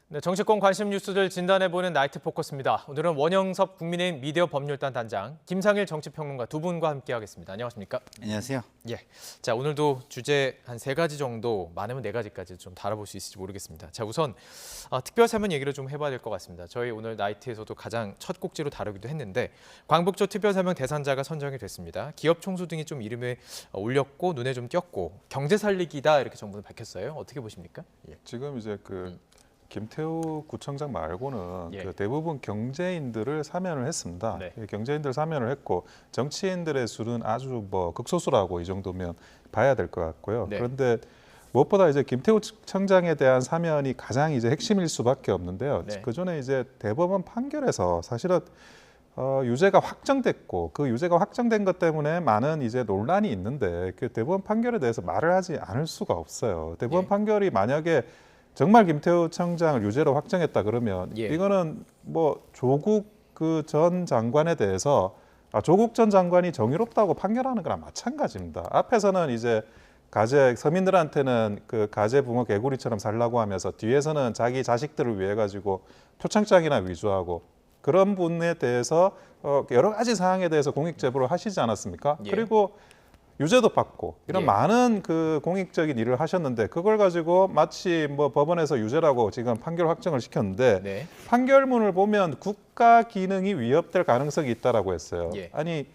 네, 정치권 관심 뉴스들 진단해보는 나이트 포커스입니다. 오늘은 원영섭 국민의힘 미디어 법률단 단장, 김상일 정치평론가 두 분과 함께하겠습니다. 안녕하십니까? 안녕하세요. 예. 자, 오늘도 주제 한 3가지 정도, 많으면 4가지까지 좀 다뤄볼 수 있을지 모르겠습니다. 자, 우선 특별 사면 얘기를 좀 해봐야 될 것 같습니다. 저희 오늘 나이트에서도 가장 첫 곡지로 다루기도 했는데 광복절 특별 사면 대상자가 선정이 됐습니다. 기업 총수 등이 좀 이름에 올렸고 눈에 좀 띄었고 경제 살리기다 이렇게 정부는 밝혔어요. 어떻게 보십니까? 예. 지금 이제 김태우 구청장 말고는 예. 대부분 경제인들을 사면을 했습니다. 네. 경제인들 사면을 했고 정치인들의 수는 아주 극소수라고 이 정도면 봐야 될 것 같고요. 네. 그런데 무엇보다 이제 김태우 청장에 대한 사면이 가장 이제 핵심일 수밖에 없는데요. 네. 그 전에 이제 대법원 판결에서 사실은 유죄가 확정됐고 그 유죄가 확정된 것 때문에 많은 이제 논란이 있는데 그 대법원 판결에 대해서 말을 하지 않을 수가 없어요. 대법원 예. 판결이 만약에 정말 김태우 청장을 유죄로 확정했다 그러면 예. 이거는 조국 전 장관에 대해서 조국 전 장관이 정의롭다고 판결하는 거랑 마찬가지입니다. 앞에서는 이제 서민들한테는 그 가재 붕어 개구리처럼 살라고 하면서 뒤에서는 자기 자식들을 위해 가지고 표창장이나 위조하고 그런 분에 대해서 여러 가지 사항에 대해서 공익 제보를 하시지 않았습니까? 예. 그리고 유죄도 받고 이런 예. 많은 공익적인 일을 하셨는데 그걸 가지고 마치 법원에서 유죄라고 지금 판결 확정을 시켰는데 네. 판결문을 보면 국가 기능이 위협될 가능성이 있다라고 했어요. 예. 아니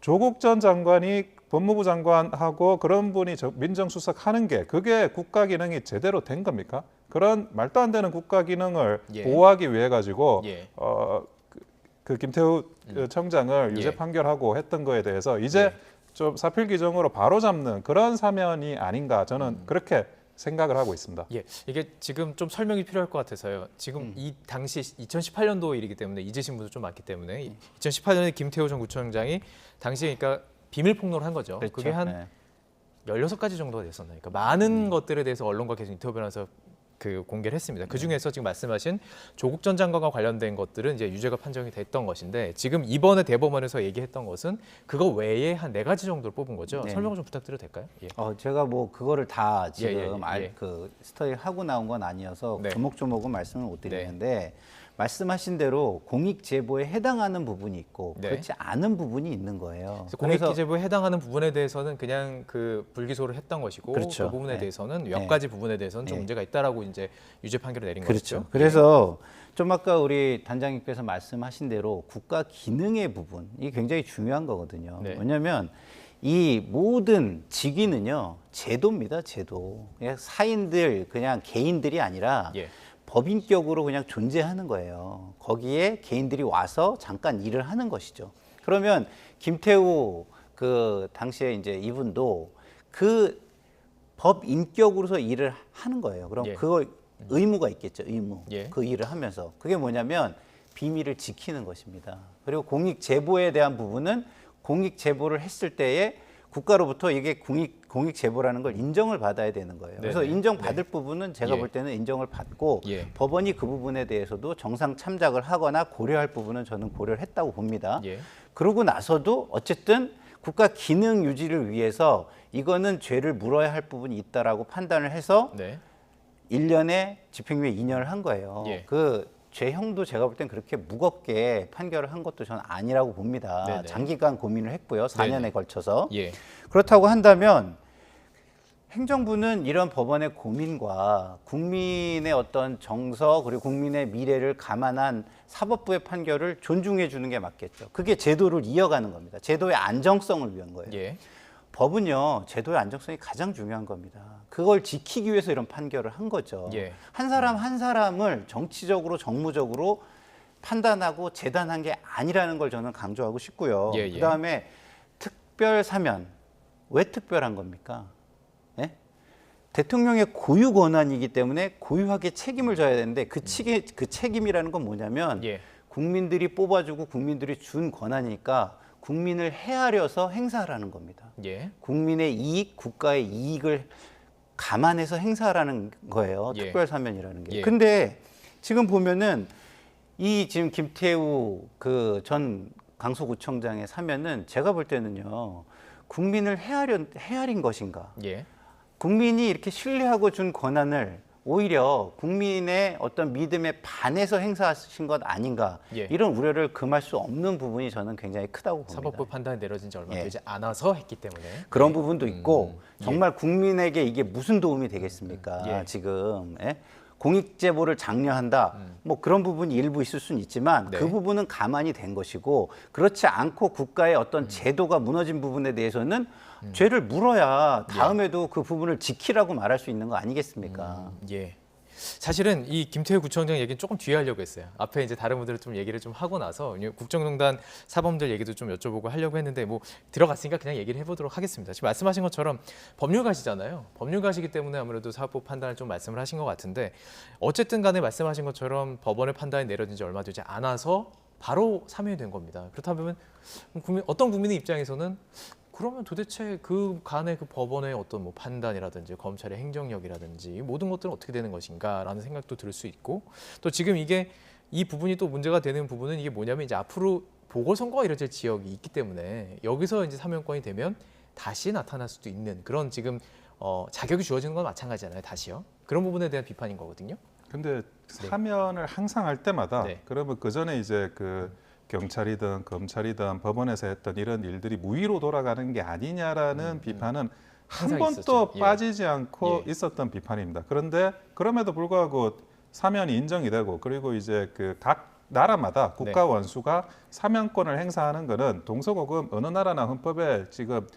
조국 전 장관이 법무부 장관하고 그런 분이 민정수석하는 게 그게 국가 기능이 제대로 된 겁니까? 그런 말도 안 되는 국가 기능을 예. 보호하기 위해 가지고 예. 김태우 청장을 유죄 예. 판결하고 했던 거에 대해서 이제 예. 좀 사필 규정으로 바로잡는 그런 사면이 아닌가 저는 그렇게 생각을 하고 있습니다. 예, 이게 지금 좀 설명이 필요할 것 같아서요. 지금 이 당시 2018년도 일이기 때문에 잊으신 분도 좀 많기 때문에 2018년에 김태우 전 구청장이 당시에 그러니까 비밀 폭로를 한 거죠. 그렇죠. 그게 한 네. 16가지 정도가 됐었나요? 그러니까 많은 것들에 대해서 언론과 계속 인터뷰를 하면서 공개를 했습니다. 그 중에서 지금 말씀하신 조국 전 장관과 관련된 것들은 이제 유죄가 판정이 됐던 것인데 지금 이번에 대법원에서 얘기했던 것은 그거 외에 한 4가지 정도를 뽑은 거죠. 네. 설명 좀 부탁드려도 될까요? 예. 제가 그거를 다 지금 예. 스터디 하고 나온 건 아니어서 네. 조목조목은 말씀을 못 드리는데 말씀하신 대로 공익 제보에 해당하는 부분이 있고 네. 그렇지 않은 부분이 있는 거예요. 공익기재부에 해당하는 부분에 대해서는 그냥 불기소를 했던 것이고 그렇죠. 그 부분에 네. 대해서는 몇 네. 가지 부분에 대해서는 좀 네. 문제가 있다라고 이제 유죄 판결을 내린 그렇죠. 거죠. 그래서 좀 아까 우리 단장님께서 말씀하신 대로 국가 기능의 부분 이게 굉장히 중요한 거거든요. 네. 왜냐하면 이 모든 직위는요 제도입니다. 제도. 그냥 사인들 그냥 개인들이 아니라 예. 법인격으로 그냥 존재하는 거예요. 거기에 개인들이 와서 잠깐 일을 하는 것이죠. 그러면 김태우 당시에 이제 이분도 그 법인격으로서 일을 하는 거예요. 그럼 예. 그걸 의무가 있겠죠. 의무. 예. 그 일을 하면서. 그게 뭐냐면 비밀을 지키는 것입니다. 그리고 공익 제보에 대한 부분은 공익 제보를 했을 때에 국가로부터 이게 공익 제보라는 걸 인정을 받아야 되는 거예요. 그래서 네네. 인정받을 부분은 제가 예. 볼 때는 인정을 받고 예. 법원이 그 부분에 대해서도 정상 참작을 하거나 고려할 부분은 저는 고려를 했다고 봅니다. 예. 그러고 나서도 어쨌든 국가 기능 유지를 위해서 이거는 죄를 물어야 할 부분이 있다라고 판단을 해서 네. 1년에 집행유예 2년을 한 거예요. 예. 그 죄형도 제가 볼 땐 그렇게 무겁게 판결을 한 것도 저는 아니라고 봅니다. 네네. 장기간 고민을 했고요. 4년에 네네. 걸쳐서. 예. 그렇다고 한다면 행정부는 이런 법원의 고민과 국민의 어떤 정서 그리고 국민의 미래를 감안한 사법부의 판결을 존중해 주는 게 맞겠죠. 그게 제도를 이어가는 겁니다. 제도의 안정성을 위한 거예요. 예. 법은요, 제도의 안정성이 가장 중요한 겁니다. 그걸 지키기 위해서 이런 판결을 한 거죠. 예. 한 사람 한 사람을 정치적으로 정무적으로 판단하고 재단한 게 아니라는 걸 저는 강조하고 싶고요. 예, 예. 그다음에 특별 사면 왜 특별한 겁니까? 예? 대통령의 고유 권한이기 때문에 고유하게 책임을 져야 되는데 그 책임이라는 건 뭐냐면 예. 국민들이 뽑아주고 국민들이 준 권한이니까 국민을 헤아려서 행사하라는 겁니다. 예. 국민의 이익, 국가의 이익을 감안해서 행사하라는 거예요. 예. 특별사면이라는 게. 예. 근데 지금 보면은 지금 김태우 전 강서구청장의 사면은 제가 볼 때는요. 국민을 헤아린 것인가. 예. 국민이 이렇게 신뢰하고 준 권한을 오히려 국민의 어떤 믿음에 반해서 행사하신 것 아닌가 예. 이런 우려를 금할 수 없는 부분이 저는 굉장히 크다고 봅니다. 사법부 판단이 내려진 지 얼마 예. 되지 않아서 했기 때문에 그런 부분도 있고 예. 정말 국민에게 이게 무슨 도움이 되겠습니까? 예. 지금 공익제보를 장려한다. 뭐 그런 부분이 일부 있을 수는 있지만 네. 그 부분은 가만히 된 것이고 그렇지 않고 국가의 어떤 제도가 무너진 부분에 대해서는 죄를 물어야 다음에도 그 부분을 지키라고 말할 수 있는 거 아니겠습니까? 예. 사실은 이 김태우 구청장 얘기는 조금 뒤에 하려고 했어요. 앞에 이제 다른 분들 좀 얘기를 좀 하고 나서 국정농단 사범들 얘기도 좀 여쭤보고 하려고 했는데 뭐 들어갔으니까 그냥 얘기를 해보도록 하겠습니다. 지금 말씀하신 것처럼 법률가시잖아요. 법률가시기 때문에 아무래도 사법 판단을 좀 말씀을 하신 것 같은데 어쨌든 간에 말씀하신 것처럼 법원의 판단이 내려진 지 얼마 되지 않아서 바로 사면이 된 겁니다. 그렇다면 어떤 국민의 입장에서는 그러면 도대체 그 간의 그 법원의 어떤 뭐 판단이라든지 검찰의 행정력이라든지 모든 것들은 어떻게 되는 것인가라는 생각도 들 수 있고 또 지금 이게 이 부분이 또 문제가 되는 부분은 이게 뭐냐면 이제 앞으로 보궐선거가 이뤄질 지역이 있기 때문에 여기서 이제 사면권이 되면 다시 나타날 수도 있는 그런 지금 자격이 주어지는 건 마찬가지잖아요. 다시요. 그런 부분에 대한 비판인 거거든요. 근데 사면을 항상 할 때마다 네. 그러면 그 전에 이제 그 경찰이든 검찰이든 법원에서 했던 이런 일들이 무위로 돌아가는 게 아니냐라는 비판은 한 항상 번도 있었죠. 예. 빠지지 않고 예. 있었던 비판입니다. 그런데 그럼에도 불구하고 사면이 인정이 되고 그리고 이제 그 각 나라마다 국가 네. 원수가 사면권을 행사하는 것은 동서고금 어느 나라나 헌법에 지금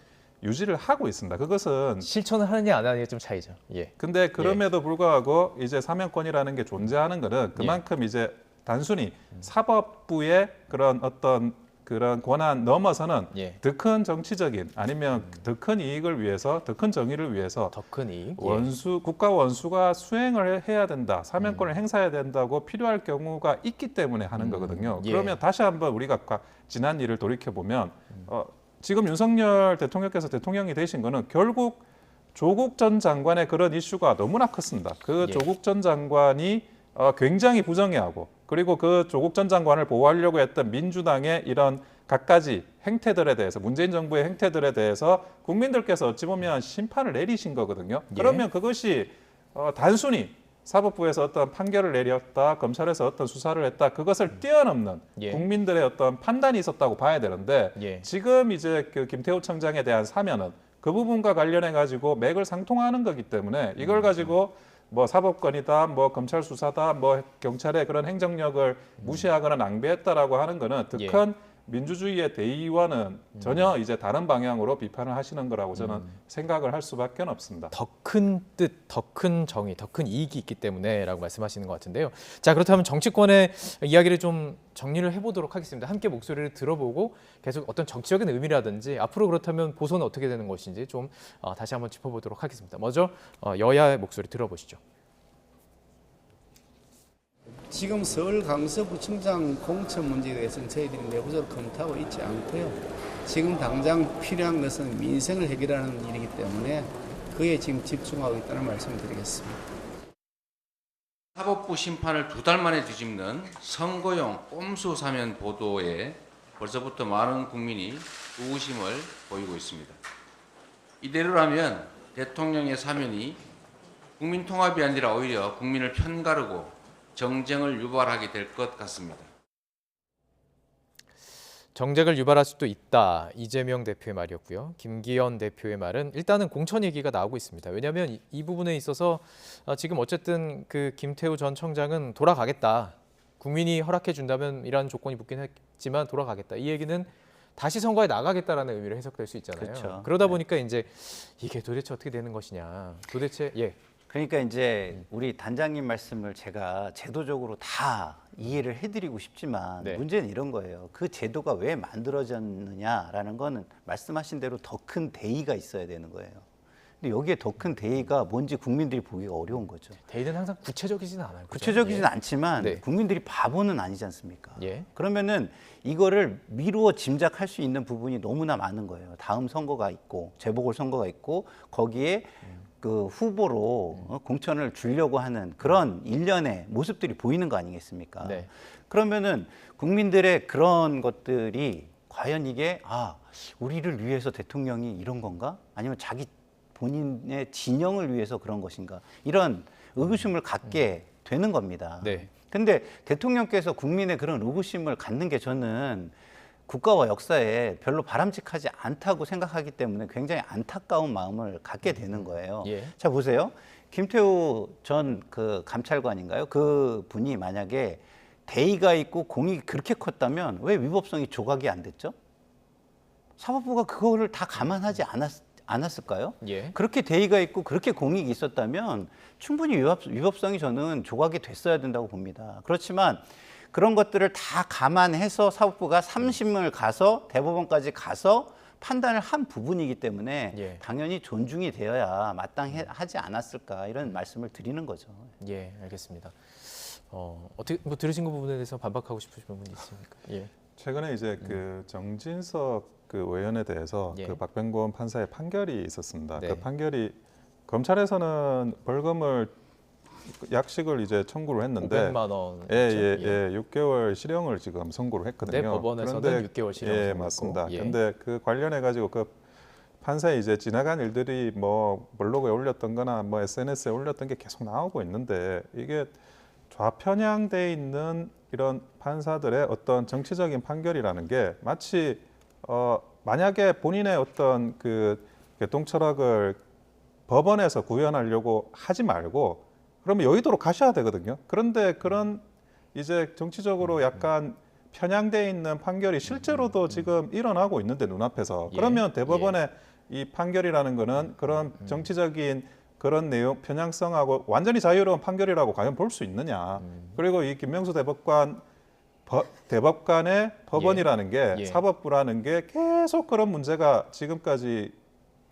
유지를 하고 있습니다. 그것은 실천을 하느냐 안 하느냐 좀 차이죠. 예. 근데 그럼에도 불구하고 이제 사면권이라는 게 존재하는 것은 그만큼 이제 단순히 사법부의 그런 어떤 그런 권한 넘어서는 예. 더 큰 정치적인 아니면 더 큰 이익을 위해서 더 큰 정의를 위해서 더 큰 이익. 원수 국가 원수가 수행을 해야 된다 사면권을 행사해야 된다고 필요할 경우가 있기 때문에 하는 거거든요. 예. 그러면 다시 한번 우리가 지난 일을 돌이켜 보면 지금 윤석열 대통령께서 대통령이 되신 거는 결국 조국 전 장관의 그런 이슈가 너무나 컸습니다. 그 예. 조국 전 장관이 굉장히 부정해하고 그리고 그 조국 전 장관을 보호하려고 했던 민주당의 이런 갖가지 행태들에 대해서 문재인 정부의 행태들에 대해서 국민들께서 어찌 보면 심판을 내리신 거거든요. 예. 그러면 그것이 단순히 사법부에서 어떤 판결을 내렸다, 검찰에서 어떤 수사를 했다, 그것을 뛰어넘는 예. 국민들의 어떤 판단이 있었다고 봐야 되는데 예. 지금 이제 그 김태우 청장에 대한 사면은 그 부분과 관련해 가지고 맥을 상통하는 거기 때문에 이걸 가지고 뭐 사법권이다, 뭐 검찰 수사다, 뭐 경찰의 그런 행정력을 무시하거나 낭비했다라고 하는 거는 더 예. 큰 민주주의의 대의와는 전혀 이제 다른 방향으로 비판을 하시는 거라고 저는 생각을 할 수밖에 없습니다. 더 큰 뜻, 더 큰 정의, 더 큰 이익이 있기 때문에라고 말씀하시는 것 같은데요. 자, 그렇다면 정치권의 이야기를 좀 정리를 해보도록 하겠습니다. 함께 목소리를 들어보고 계속 어떤 정치적인 의미라든지 앞으로 그렇다면 보선은 어떻게 되는 것인지 좀 다시 한번 짚어보도록 하겠습니다. 먼저 여야의 목소리 들어보시죠. 지금 서울 강서구청장 공천 문제에 대해서는 저희들이 내부적으로 검토하고 있지 않고요. 지금 당장 필요한 것은 민생을 해결하는 일이기 때문에 그에 지금 집중하고 있다는 말씀을 드리겠습니다. 사법부 심판을 2달 만에 뒤집는 선거용 꼼수 사면 보도에 벌써부터 많은 국민이 의구심을 보이고 있습니다. 이대로라면 대통령의 사면이 국민 통합이 아니라 오히려 국민을 편가르고 정쟁을 유발하게 될 것 같습니다. 정쟁을 유발할 수도 있다. 이재명 대표의 말이었고요. 김기현 대표의 말은 일단은 공천 얘기가 나오고 있습니다. 왜냐하면 이 부분에 있어서 지금 어쨌든 그 김태우 전 청장은 돌아가겠다. 국민이 허락해 준다면 이라는 조건이 붙긴 했지만 돌아가겠다. 이 얘기는 다시 선거에 나가겠다라는 의미로 해석될 수 있잖아요. 그렇죠. 그러다 보니까 이제 이게 도대체 어떻게 되는 것이냐. 도대체 그러니까 이제 우리 단장님 말씀을 제가 제도적으로 다 이해를 해드리고 싶지만 네. 문제는 이런 거예요. 그 제도가 왜 만들어졌느냐라는 거는 말씀하신 대로 더 큰 대의가 있어야 되는 거예요. 근데 여기에 더 큰 대의가 뭔지 국민들이 보기가 어려운 거죠. 대의는 항상 구체적이지는 않아요. 그죠? 구체적이진 않지만 네. 국민들이 바보는 아니지 않습니까? 예. 그러면은 이거를 미루어 짐작할 수 있는 부분이 너무나 많은 거예요. 다음 선거가 있고 재보궐 선거가 있고 거기에 그 후보로 공천을 주려고 하는 그런 일련의 모습들이 보이는 거 아니겠습니까? 네. 그러면은 국민들의 그런 것들이 과연 이게 우리를 위해서 대통령이 이런 건가? 아니면 자기 본인의 진영을 위해서 그런 것인가? 이런 의구심을 갖게 되는 겁니다. 네. 근데 대통령께서 국민의 그런 의구심을 갖는 게 저는 국가와 역사에 별로 바람직하지 않다고 생각하기 때문에 굉장히 안타까운 마음을 갖게 되는 거예요. 예. 자, 보세요. 김태우 전 그 감찰관인가요? 그 분이 만약에 대의가 있고 공익이 그렇게 컸다면 왜 위법성이 조각이 안 됐죠? 사법부가 그거를 다 감안하지 않았을까요? 예. 그렇게 대의가 있고 그렇게 공익이 있었다면 충분히 위법성이 저는 조각이 됐어야 된다고 봅니다. 그렇지만 그런 것들을 다 감안해서 사법부가 3심을 가서 대법원까지 가서 판단을 한 부분이기 때문에 예. 당연히 존중이 되어야 마땅하지 않았을까 이런 말씀을 드리는 거죠. 예, 알겠습니다. 어떻게 뭐 들으신 거 부분에 대해서 반박하고 싶으신 부분이 있습니까? 예. 최근에 이제 그 정진석 그 의원에 대해서 예. 그 박병권 판사의 판결이 있었습니다. 네. 그 판결이 검찰에서는 벌금을 약식을 이제 청구를 했는데 500만 원. 예, 6개월 실형을 지금 선고를 했거든요. 네, 법원에서는 그런데 6개월 실형 예, 선고했고. 맞습니다. 예. 근데 그 관련해 가지고 그 판사에 이제 지나간 일들이 뭐 블로그에 올렸던 거나 뭐 SNS에 올렸던 게 계속 나오고 있는데 이게 좌편향돼 있는 이런 판사들의 어떤 정치적인 판결이라는 게 마치 만약에 본인의 어떤 그 교통 철학을 법원에서 구현하려고 하지 말고 그러면 여의도로 가셔야 되거든요. 그런데 그런 이제 정치적으로 약간 편향돼 있는 판결이 실제로도 지금 일어나고 있는데 눈앞에서 예. 그러면 대법원의 이 판결이라는 거는 그런 정치적인 그런 내용 편향성하고 완전히 자유로운 판결이라고 과연 볼 수 있느냐. 그리고 이 김명수 대법관의 법원이라는 게 예. 사법부라는 게 계속 그런 문제가 지금까지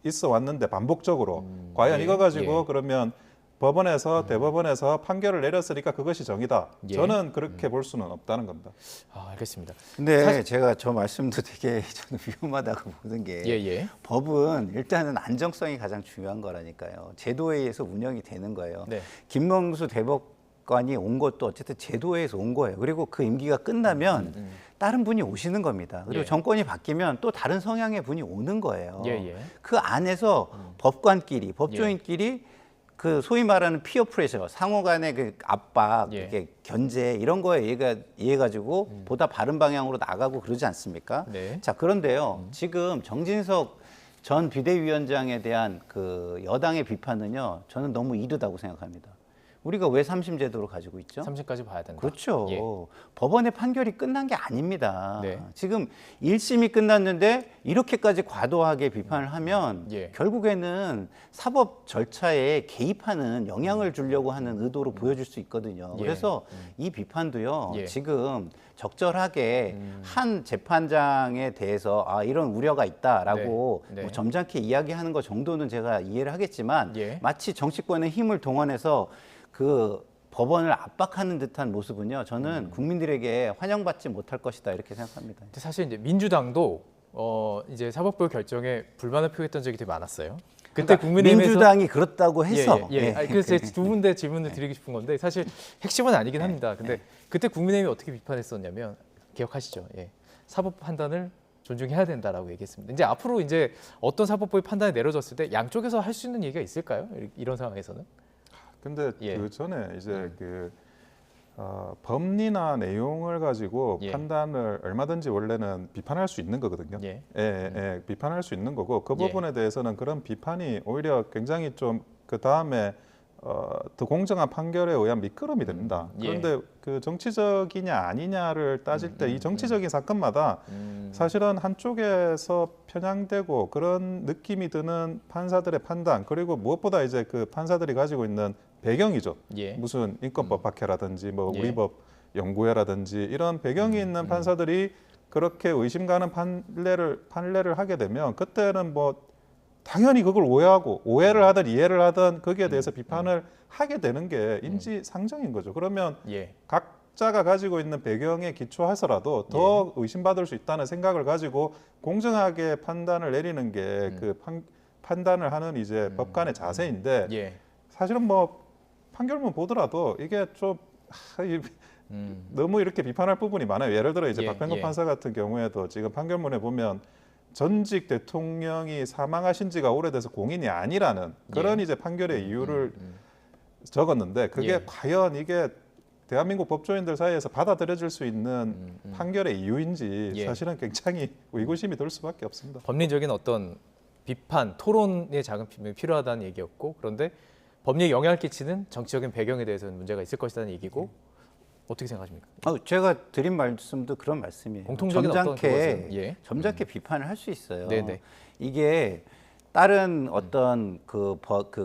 있어 왔는데 반복적으로 과연 예. 이거 가지고 예. 그러면 법원에서 대법원에서 판결을 내렸으니까 그것이 정의다. 예. 저는 그렇게 볼 수는 없다는 겁니다. 알겠습니다. 근데 제가 저 말씀도 되게 저는 위험하다고 보는 게 예. 법은 일단은 안정성이 가장 중요한 거라니까요. 제도에 의해서 운영이 되는 거예요. 네. 김명수 대법관이 온 것도 어쨌든 제도에 의해서 온 거예요. 그리고 그 임기가 끝나면 다른 분이 오시는 겁니다. 그리고 예. 정권이 바뀌면 또 다른 성향의 분이 오는 거예요. 예. 그 안에서 법관끼리, 법조인끼리 그 소위 말하는 피어 프레셔, 상호 간의 그 압박, 예. 이렇게 견제 이런 거에 의해 가지고 보다 바른 방향으로 나가고 그러지 않습니까? 네. 자, 그런데요. 지금 정진석 전 비대위원장에 대한 그 여당의 비판은요. 저는 너무 이르다고 생각합니다. 우리가 왜 3심 제도를 가지고 있죠? 3심까지 봐야 된다. 그렇죠. 예. 법원의 판결이 끝난 게 아닙니다. 네. 지금 1심이 끝났는데 이렇게까지 과도하게 비판을 하면 예. 결국에는 사법 절차에 개입하는 영향을 주려고 하는 의도로 보여줄 수 있거든요. 예. 그래서 이 비판도요. 예. 지금 적절하게 한 재판장에 대해서 이런 우려가 있다라고 네. 네. 뭐 점잖게 이야기하는 것 정도는 제가 이해를 하겠지만 예. 마치 정치권의 힘을 동원해서 그 법원을 압박하는 듯한 모습은요, 저는 국민들에게 환영받지 못할 것이다 이렇게 생각합니다. 근데 사실 이제 민주당도 이제 사법부 결정에 불만을 표했던 적이 되게 많았어요. 그때 그러니까 국민의힘에서 민주당이 그렇다고 해서 예. 아니, 그래서 두 군데 질문을 드리고 싶은 건데 사실 핵심은 아니긴 합니다. 근데 그때 국민의힘이 어떻게 비판했었냐면 기억하시죠? 예. 사법 판단을 존중해야 된다라고 얘기했습니다. 이제 앞으로 이제 어떤 사법부의 판단이 내려졌을 때 양쪽에서 할 수 있는 얘기가 있을까요? 이런 상황에서는? 근데 예. 그 전에 이제 법리나 내용을 가지고 예. 판단을 얼마든지 원래는 비판할 수 있는 거거든요. 예. 비판할 수 있는 거고 그 예. 부분에 대해서는 그런 비판이 오히려 굉장히 좀 그 다음에 더 공정한 판결에 의한 미끄럼이 됩니다. 예. 그런데 그 정치적이냐 아니냐를 따질 때 이 정치적인 사건마다 사실은 한쪽에서 편향되고 그런 느낌이 드는 판사들의 판단 그리고 무엇보다 이제 그 판사들이 가지고 있는 배경이죠. 예. 무슨 인권법 박해라든지 뭐 예. 우리법 연구회라든지 이런 배경이 있는 판사들이 그렇게 의심 가는 판례를 하게 되면 그때는 뭐 당연히 그걸 오해를 하든 이해를 하든 거기에 대해서 비판을 하게 되는 게 인지상정인 거죠. 그러면 예. 각자가 가지고 있는 배경에 기초해서라도 더 의심받을 수 있다는 생각을 가지고 공정하게 판단을 내리는 게 그 판단을 하는 이제 법관의 자세인데 예. 사실은 뭐 판결문 보더라도 이게 좀 너무 이렇게 비판할 부분이 많아요. 예를 들어 이제 예, 박병건 예. 판사 같은 경우에도 지금 판결문에 보면 전직 대통령이 사망하신 지가 오래돼서 공인이 아니라는 그런 이제 판결의 이유를 적었는데 그게 예. 과연 이게 대한민국 법조인들 사이에서 받아들여질 수 있는 판결의 이유인지 예. 사실은 굉장히 의구심이 들 수밖에 없습니다. 법리적인 어떤 비판, 토론의 자금이 필요하다는 얘기였고 그런데 법리에 영향을 끼치는 정치적인 배경에 대해서는 문제가 있을 것이라는 얘기고 어떻게 생각하십니까? 제가 드린 말씀도 그런 말씀이에요. 공통적인 어떤 그것은, 예. 점잖게 비판을 할 수 있어요. 네네. 이게 다른 어떤 그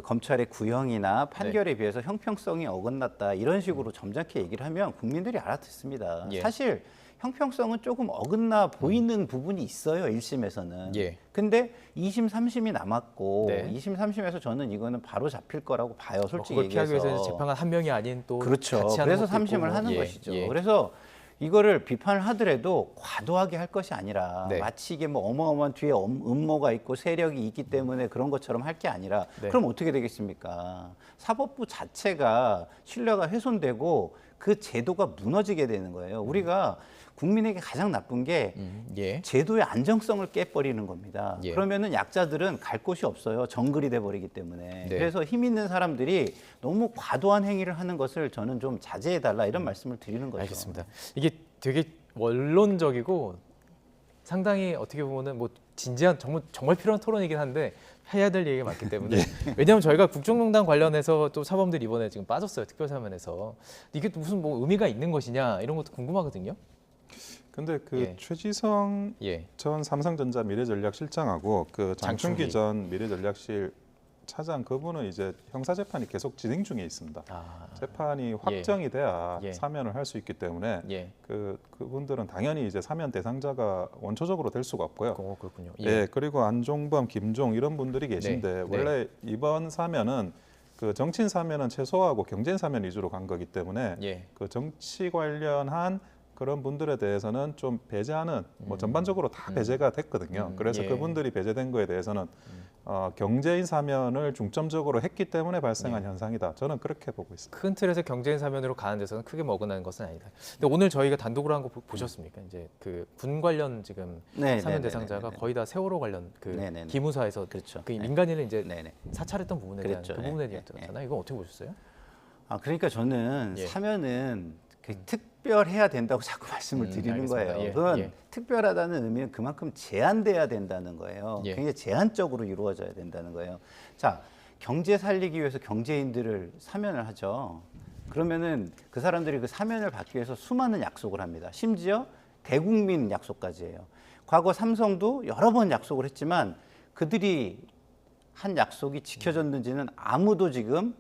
검찰의 구형이나 판결에 비해서 형평성이 어긋났다 이런 식으로 점잖게 얘기를 하면 국민들이 알아듣습니다. 예. 사실 형평성은 조금 어긋나 보이는 부분이 있어요. 1심에서는. 예. 근데 2심, 3심이 남았고 네. 2심, 3심에서 저는 이거는 바로 잡힐 거라고 봐요. 솔직히 그걸 피하기 얘기해서. 위해서는 재판관 한 명이 아닌 또 그렇죠. 같이 하는 그래서 것도 있고 3심을 뭐. 하는 예, 것이죠. 예. 그래서 이거를 비판을 하더라도 과도하게 할 것이 아니라 네. 마치 이게 뭐 어마어마한 뒤에 음모가 있고 세력이 있기 때문에 그런 것처럼 할 게 아니라 네. 그럼 어떻게 되겠습니까? 사법부 자체가 신뢰가 훼손되고 그 제도가 무너지게 되는 거예요. 우리가 국민에게 가장 나쁜 게 예. 제도의 안정성을 깨버리는 겁니다. 예. 그러면은 약자들은 갈 곳이 없어요. 정글이 돼 버리기 때문에. 네. 그래서 힘 있는 사람들이 너무 과도한 행위를 하는 것을 저는 좀 자제해 달라 이런 말씀을 드리는 거죠. 알겠습니다. 이게 되게 원론적이고 상당히 어떻게 보면은 뭐 진지한 정말 필요한 토론이긴 한데 해야 될 얘기가 많기 때문에 왜냐하면 저희가 국정농단 관련해서 또 사범들 이번에 지금 빠졌어요. 특별사면에서 이게 무슨 뭐 의미가 있는 것이냐 이런 것도 궁금하거든요. 근데 그 예. 최지성 예. 전 삼성전자 미래전략실장하고 그 장충기 장충기. 전 미래전략실 차장 그분은 이제 형사 재판이 계속 진행 중에 있습니다. 아, 재판이 확정이 돼야 예. 사면을 할 수 있기 때문에 예. 그분들은 당연히 이제 사면 대상자가 원초적으로 될 수가 없고요. 그렇군요. 예. 그리고 안종범, 김종 이런 분들이 계신데 네. 원래 이번 사면은 그 정치인 사면은 최소화하고 경제인 사면 위주로 간 거기 때문에 예. 그 정치 관련한 그런 분들에 대해서는 좀 배제하는 뭐 전반적으로 다 배제가 됐거든요. 그래서 예. 그분들이 배제된 거에 대해서는 경제인 사면을 중점적으로 했기 때문에 발생한 현상이다. 저는 그렇게 보고 있습니다. 큰 틀에서 경제인 사면으로 가는 데서는 크게 먹어나는 것은 아니다. 근데 오늘 저희가 단독으로 한 거 보셨습니까? 이제 그 군 관련 지금 네, 사면 네, 대상자가 네, 네, 거의 다 세월호 관련 그 네, 네, 네. 기무사에서 그렇죠. 그 네. 민간인을 이제 네네. 사찰했던 부분에 대한 그랬죠. 그 부분에 네, 대해서잖아요. 이거 어떻게 보셨어요? 그러니까 저는 예. 사면은 특별해야 된다고 자꾸 말씀을 드리는 알겠습니다. 거예요. 예, 그건 예. 특별하다는 의미는 그만큼 제한돼야 된다는 거예요. 예. 굉장히 제한적으로 이루어져야 된다는 거예요. 자, 경제 살리기 위해서 경제인들을 사면을 하죠. 그러면은 그 사람들이 그 사면을 받기 위해서 수많은 약속을 합니다. 심지어 대국민 약속까지 해요. 과거 삼성도 여러 번 약속을 했지만 그들이 한 약속이 지켜졌는지는 아무도 지금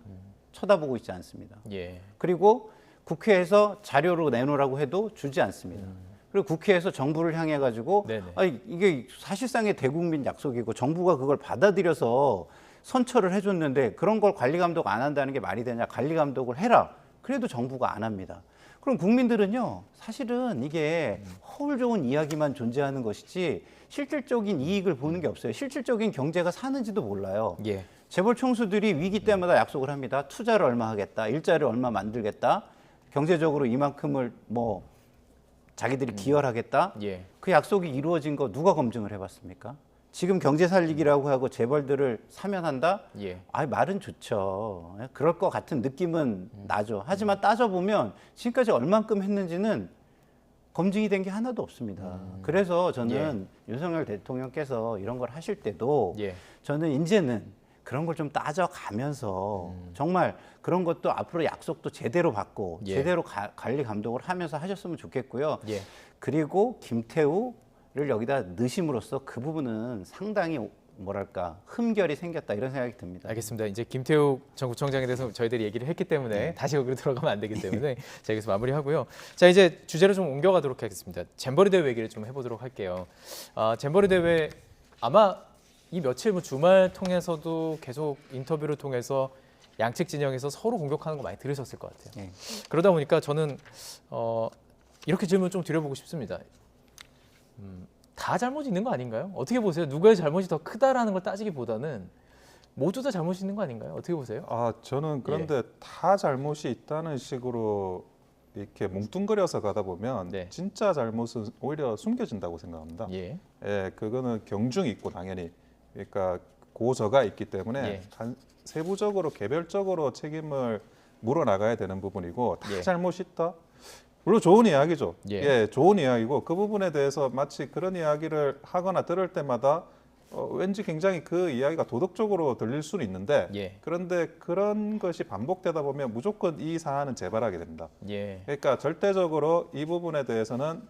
쳐다보고 있지 않습니다. 예. 그리고 국회에서 자료로 내놓으라고 해도 주지 않습니다. 그리고 국회에서 정부를 향해 가지고 네네. 이게 사실상의 대국민 약속이고 정부가 그걸 받아들여서 선처를 해줬는데 그런 걸 관리 감독 안 한다는 게 말이 되냐? 관리 감독을 해라. 그래도 정부가 안 합니다. 그럼 국민들은요, 사실은 이게 허울 좋은 이야기만 존재하는 것이지 실질적인 이익을 보는 게 없어요. 실질적인 경제가 사는지도 몰라요. 예. 재벌 총수들이 위기 때마다 약속을 합니다. 투자를 얼마 하겠다, 일자리를 얼마 만들겠다, 경제적으로 이만큼을 뭐 자기들이 기여하겠다. 예. 그 약속이 이루어진 거 누가 검증을 해봤습니까? 지금 경제 살리기라고 하고 재벌들을 사면한다? 예. 말은 좋죠. 그럴 것 같은 느낌은 나죠. 하지만 따져보면 지금까지 얼만큼 했는지는 검증이 된 게 하나도 없습니다. 그래서 저는 윤석열 대통령께서 이런 걸 하실 때도 예. 저는 이제는 그런 걸 좀 따져가면서 정말 그런 것도 앞으로 약속도 제대로 받고 예. 제대로 관리 감독을 하면서 하셨으면 좋겠고요. 예. 그리고 김태우를 여기다 넣으심으로써 그 부분은 상당히 뭐랄까 흠결이 생겼다 이런 생각이 듭니다. 알겠습니다. 이제 김태욱 전 구청장에 대해서 저희들이 얘기를 했기 때문에 다시 거기로 들어가면 안 되기 때문에 제가 여기서 마무리하고요. 자, 이제 주제를 좀 옮겨가도록 하겠습니다. 잼버리 대회 얘기를 좀 해보도록 할게요. 잼버리 대회 아마 이 며칠 뭐 주말 통해서도 계속 인터뷰를 통해서 양측 진영에서 서로 공격하는 거 많이 들으셨을 것 같아요. 네. 그러다 보니까 저는 이렇게 질문 좀 드려보고 싶습니다. 다 잘못이 있는 거 아닌가요? 어떻게 보세요? 누구의 잘못이 더 크다라는 걸 따지기보다는 모두 다 잘못이 있는 거 아닌가요? 어떻게 보세요? 저는 그런데 다 잘못이 있다는 식으로 이렇게 뭉뚱그려서 가다 보면 네. 진짜 잘못은 오히려 숨겨진다고 생각합니다. 예. 그거는 경중이 있고 당연히 그러니까 고저가 있기 때문에 예. 세부적으로 개별적으로 책임을 물어나가야 되는 부분이고 다 예. 잘못이 있다? 물론 좋은 이야기죠. 예. 예, 좋은 이야기고 그 부분에 대해서 마치 그런 이야기를 하거나 들을 때마다 왠지 굉장히 그 이야기가 도덕적으로 들릴 수는 있는데 예. 그런데 그런 것이 반복되다 보면 무조건 이 사안은 재발하게 됩니다. 예. 그러니까 절대적으로 이 부분에 대해서는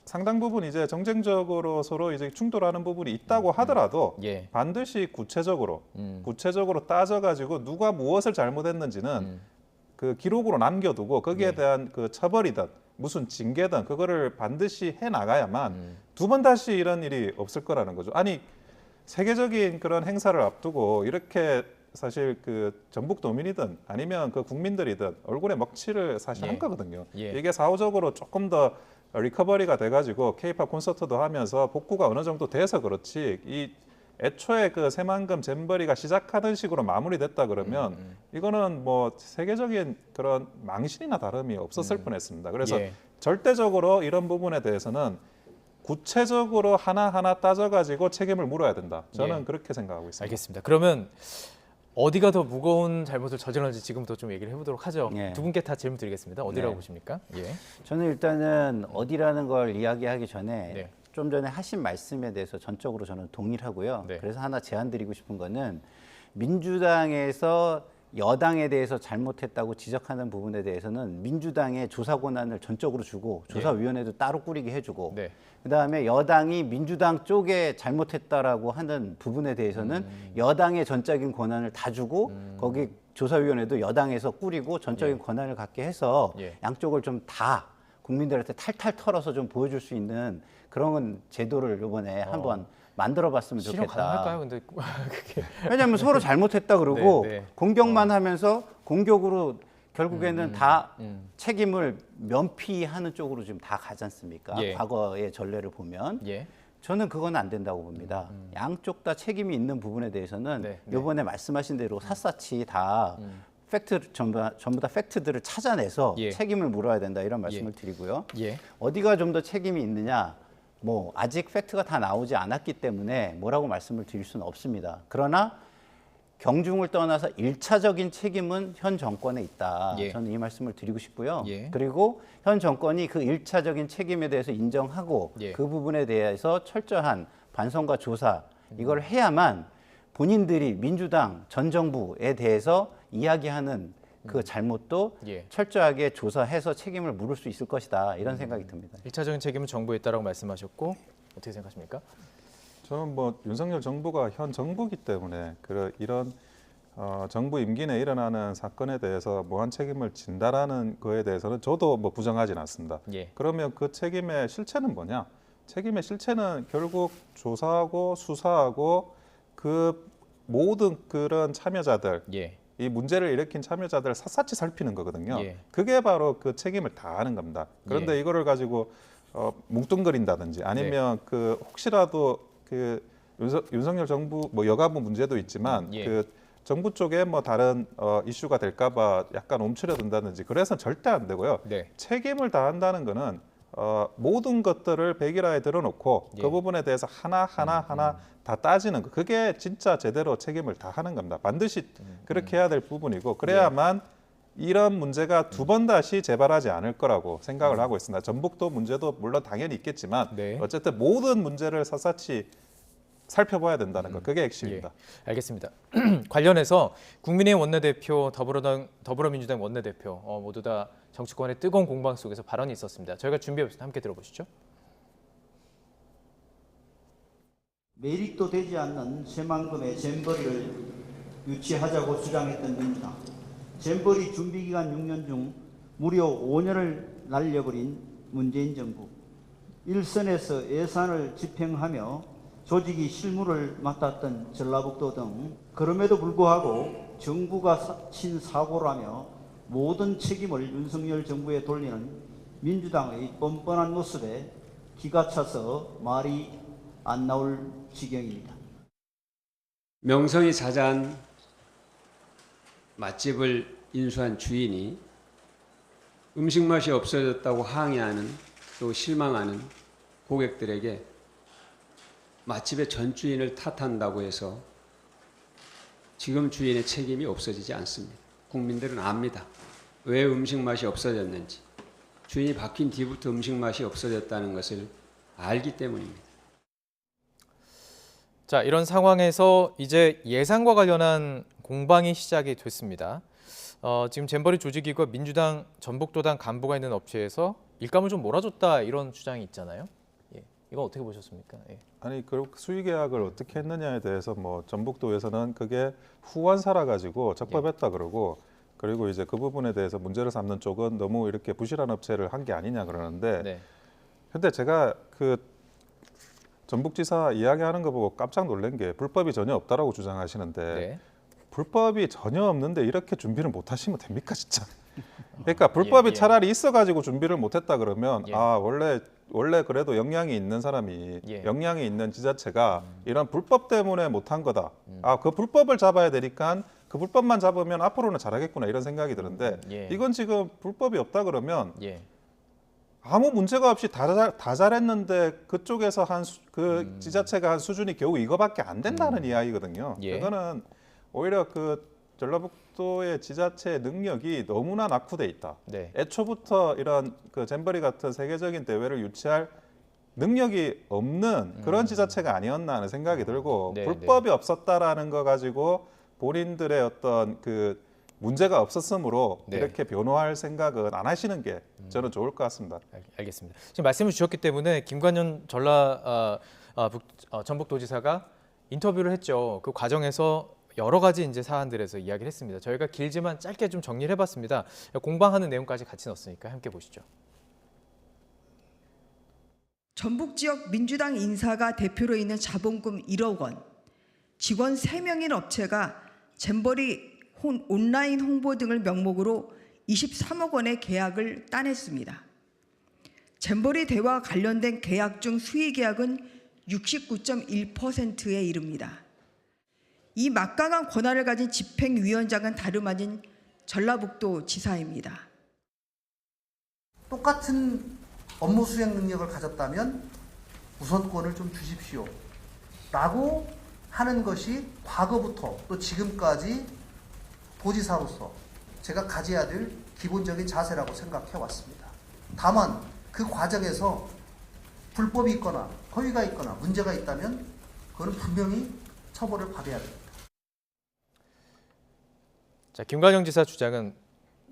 상당 부분 이제 정쟁적으로 서로 이제 충돌하는 부분이 있다고 하더라도 예. 반드시 구체적으로 따져가지고 누가 무엇을 잘못했는지는 그 기록으로 남겨두고 거기에 예. 대한 그 처벌이든 무슨 징계든 그거를 반드시 해 나가야만 두 번 다시 이런 일이 없을 거라는 거죠. 아니 세계적인 그런 행사를 앞두고 이렇게 사실 그 전북도민이든 아니면 그 국민들이든 얼굴에 먹칠을 사실 예. 한 거거든요. 예. 이게 사후적으로 조금 더 리커버리가 돼가지고 K-팝 콘서트도 하면서 복구가 어느 정도 돼서 그렇지 이 애초에 그 새만금 잼버리가 시작하던 식으로 마무리됐다 그러면 이거는 뭐 세계적인 그런 망신이나 다름이 없었을 뻔했습니다. 그래서 예. 절대적으로 이런 부분에 대해서는 구체적으로 하나하나 따져가지고 책임을 물어야 된다. 저는 예. 그렇게 생각하고 있습니다. 알겠습니다. 그러면 어디가 더 무거운 잘못을 저질렀는지 지금부터 좀 얘기를 해보도록 하죠. 예. 두 분께 다 질문 드리겠습니다. 어디라고 네. 보십니까? 예. 저는 일단은 어디라는 걸 이야기하기 전에 네. 좀 전에 하신 말씀에 대해서 전적으로 저는 동의를 하고요. 네. 그래서 하나 제안 드리고 싶은 거는 민주당에서 여당에 대해서 잘못했다고 지적하는 부분에 대해서는 민주당의 조사 권한을 전적으로 주고 조사위원회도 따로 꾸리게 해주고 네. 그다음에 여당이 민주당 쪽에 잘못했다라고 하는 부분에 대해서는 여당의 전적인 권한을 다 주고 거기 조사위원회도 여당에서 꾸리고 전적인 권한을 갖게 해서 예. 양쪽을 좀 다 국민들한테 탈탈 털어서 좀 보여줄 수 있는 그런 제도를 이번에 한번 만들어봤으면 실현 좋겠다. 가능할까요? 근데 그게 왜냐하면 서로 잘못했다 그러고 네, 네. 공격만 하면서 공격으로 결국에는 다 책임을 면피하는 쪽으로 지금 다 가지 않습니까? 예. 과거의 전례를 보면 예. 저는 그건 안 된다고 봅니다. 양쪽 다 책임이 있는 부분에 대해서는 네, 네. 이번에 말씀하신 대로 샅샅이 다 팩트 전부 다 팩트들을 찾아내서 예. 책임을 물어야 된다 이런 말씀을 드리고요. 예. 어디가 좀 더 책임이 있느냐? 뭐 아직 팩트가 다 나오지 않았기 때문에 뭐라고 말씀을 드릴 수는 없습니다. 그러나 경중을 떠나서 일차적인 책임은 현 정권에 있다. 예. 저는 이 말씀을 드리고 싶고요. 예. 그리고 현 정권이 그 일차적인 책임에 대해서 인정하고 예. 그 부분에 대해서 철저한 반성과 조사 이걸 해야만 본인들이 민주당 전 정부에 대해서 이야기하는 그 잘못도 예. 철저하게 조사해서 책임을 물을 수 있을 것이다. 이런 생각이 듭니다. 1차적인 책임은 정부에 있다라고 말씀하셨고 어떻게 생각하십니까? 저는 뭐 윤석열 정부가 현 정부이기 때문에 이런 정부 임기 내에 일어나는 사건에 대해서 무한 책임을 진다라는 거에 대해서는 저도 뭐 부정하지는 않습니다. 예. 그러면 그 책임의 실체는 뭐냐? 책임의 실체는 결국 조사하고 수사하고 그 모든 그런 참여자들 예. 이 문제를 일으킨 참여자들을 삿삿이 살피는 거거든요. 예. 그게 바로 그 책임을 다하는 겁니다. 그런데 예. 이거를 가지고 뭉뚱그린다든지 아니면 그 혹시라도 그 윤석열 정부 뭐 여가부 문제도 있지만 예. 그 정부 쪽에 뭐 다른 이슈가 될까봐 약간 움츠려든다든지 그래서 절대 안 되고요. 네. 책임을 다한다는 거는 모든 것들을 백일화에 들어놓고 예. 그 부분에 대해서 하나 다 따지는 거 그게 진짜 제대로 책임을 다하는 겁니다. 반드시 그렇게 해야 될 부분이고 그래야만 이런 문제가 두 번 다시 재발하지 않을 거라고 생각을 하고 있습니다. 전북도 문제도 물론 당연히 있겠지만 네. 어쨌든 모든 문제를 샅샅이 살펴봐야 된다는 거 그게 핵심입니다. 예, 알겠습니다. 관련해서 국민의힘 원내대표, 더불어민주당 원내대표 모두 다 정치권의 뜨거운 공방 속에서 발언이 있었습니다. 저희가 준비해봤습니다. 함께 들어보시죠. 메리트도 되지 않는 새만금의 잼버리를 유치하자고 주장했던 민주당. 잼버리 준비기간 6년 중 무려 5년을 날려버린 문재인 정부. 일선에서 예산을 집행하며 조직이 실무를 맡았던 전라북도 등 그럼에도 불구하고 정부가 친 사고라며 모든 책임을 윤석열 정부에 돌리는 민주당의 뻔뻔한 모습에 기가 차서 말이 안 나올 지경입니다. 명성이 자자한 맛집을 인수한 주인이 음식 맛이 없어졌다고 항의하는 또 실망하는 고객들에게 맛집의 전 주인을 탓한다고 해서 지금 주인의 책임이 없어지지 않습니다. 국민들은 압니다. 왜 음식 맛이 없어졌는지. 주인이 바뀐 뒤부터 음식 맛이 없어졌다는 것을 알기 때문입니다. 자, 이런 상황에서 이제 예산과 관련한 공방이 시작이 됐습니다. 지금 잼버리 조직위가 민주당 전북도당 간부가 있는 업체에서 일감을 좀 몰아줬다 이런 주장이 있잖아요. 예, 이건 어떻게 보셨습니까? 예. 아니 그 수의 계약을 어떻게 했느냐에 대해서 뭐 전북도에서는 그게 후원사라 가지고 적법했다 그러고 그리고 이제 그 부분에 대해서 문제를 삼는 쪽은 너무 이렇게 부실한 업체를 한 게 아니냐 그러는데 네. 근데 제가 그 전북지사 이야기하는 거 보고 깜짝 놀란 게 불법이 전혀 없다라고 주장하시는데 네. 불법이 전혀 없는데 이렇게 준비를 못 하시면 됩니까 진짜? 그러니까 불법이 예. 차라리 있어가지고 준비를 못했다 그러면 예. 아 원래 그래도 역량이 있는 사람이 예. 역량이 있는 지자체가 이런 불법 때문에 못한 거다. 아 그 불법을 잡아야 되니까 그 불법만 잡으면 앞으로는 잘하겠구나 이런 생각이 드는데 예. 이건 지금 불법이 없다 그러면 예. 아무 문제가 없이 다 잘했는데 그쪽에서 그 지자체가 한 수준이 겨우 이거밖에 안 된다는 이야기거든요. 예. 그거는 오히려 그 전라북도의 지자체의 능력이 너무나 낙후돼 있다. 네. 애초부터 이런 그 잼버리 같은 세계적인 대회를 유치할 능력이 없는 그런 지자체가 아니었나 하는 생각이 들고 네, 불법이 없었다라는 거 가지고 본인들의 어떤 그 문제가 없었으므로 네. 이렇게 변호할 생각은 안 하시는 게 저는 좋을 것 같습니다. 알겠습니다. 지금 말씀을 주셨기 때문에 김관현 전북도지사가 인터뷰를 했죠. 그 과정에서 여러 가지 이제 사안들에서 이야기를 했습니다. 저희가 길지만 짧게 좀 정리를 해봤습니다. 공방하는 내용까지 같이 넣었으니까 함께 보시죠. 전북 지역 민주당 인사가 대표로 있는 자본금 1억 원, 직원 3명인 업체가 잼버리 온라인 홍보 등을 명목으로 23억 원의 계약을 따냈습니다. 잼버리 대회와 관련된 계약 중 수의 계약은 69.1%에 이릅니다. 이 막강한 권한을 가진 집행위원장은 다름 아닌 전라북도 지사입니다. 똑같은 업무 수행 능력을 가졌다면 우선권을 좀 주십시오 라고 하는 것이 과거부터 또 지금까지 도지사로서 제가 가져야 될 기본적인 자세라고 생각해 왔습니다. 다만 그 과정에서 불법이 있거나 허위가 있거나 문제가 있다면 그거는 분명히 처벌을 받아야 됩니다. 자, 김관영 지사 주장은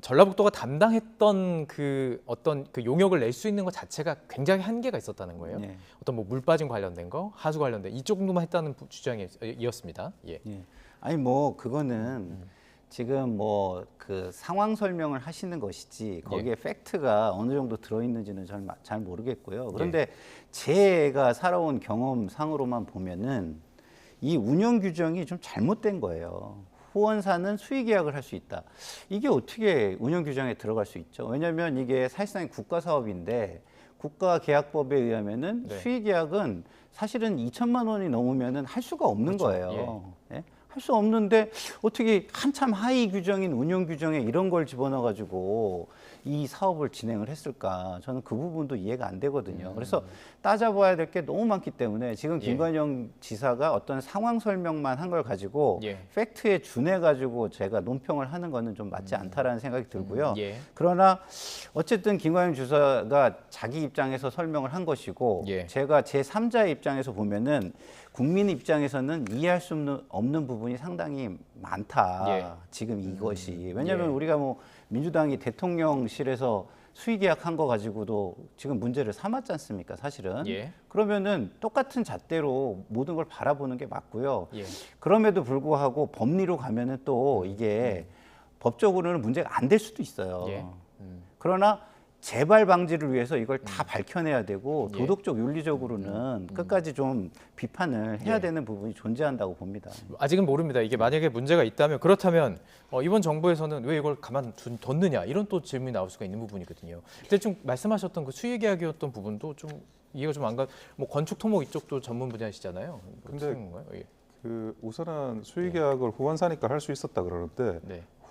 전라북도가 담당했던 그 어떤 그 용역을 낼 수 있는 것 자체가 굉장히 한계가 있었다는 거예요. 네. 어떤 뭐 물 빠짐 관련된 거, 하수 관련된 이쪽 정도만 했다는 주장이었습니다. 예. 예. 아니 뭐 그거는 지금 뭐 그 상황 설명을 하시는 것이지 거기에 팩트가 어느 정도 들어있는지는 잘 모르겠고요. 그런데 제가 살아온 경험상으로만 보면은 이 운영 규정이 좀 잘못된 거예요. 후원사는 수의 계약을 할 수 있다. 이게 어떻게 운영 규정에 들어갈 수 있죠? 왜냐하면 이게 사실상 국가 사업인데 국가계약법에 의하면은 수의 계약은 사실은 2천만 원이 넘으면은 할 수가 없는 거예요. 예? 할 수 없는데 어떻게 한참 하위 규정인 운영 규정에 이런 걸 집어넣어 가지고 이 사업을 진행을 했을까? 저는 그 부분도 이해가 안 되거든요. 그래서 따져봐야 될 게 너무 많기 때문에 지금 김관영 지사가 어떤 상황 설명만 한 걸 가지고 팩트에 준해 가지고 제가 논평을 하는 거는 좀 맞지 않다라는 생각이 들고요. 그러나 어쨌든 김관영 지사가 자기 입장에서 설명을 한 것이고 제가 제3자의 입장에서 보면은 국민 입장에서는 이해할 수 없는 부분이 상당히 많다. 지금 이것이. 왜냐하면 우리가 뭐 민주당이 대통령실에서 수의 계약한 거 가지고도 지금 문제를 삼았지 않습니까, 사실은. 그러면은 똑같은 잣대로 모든 걸 바라보는 게 맞고요. 그럼에도 불구하고 법리로 가면은 또 이게 법적으로는 문제가 안 될 수도 있어요. 그러나 재발 방지를 위해서 이걸 다 밝혀내야 되고 도덕적 윤리적으로는 끝까지 좀 비판을 해야 되는 부분이 존재한다고 봅니다. 아직은 모릅니다. 이게 만약에 문제가 있다면 그렇다면 이번 정부에서는 왜 이걸 가만뒀느냐 이런 또 질문이 나올 수가 있는 부분이거든요. 근데 좀 말씀하셨던 그 수의 계약이었던 부분도 좀 이해가 좀 안 가. 뭐 건축 토목 이쪽도 전문 분야시잖아요. 근데 그 우선은 수의 계약을 후원사니까 할 수 있었다 그러는데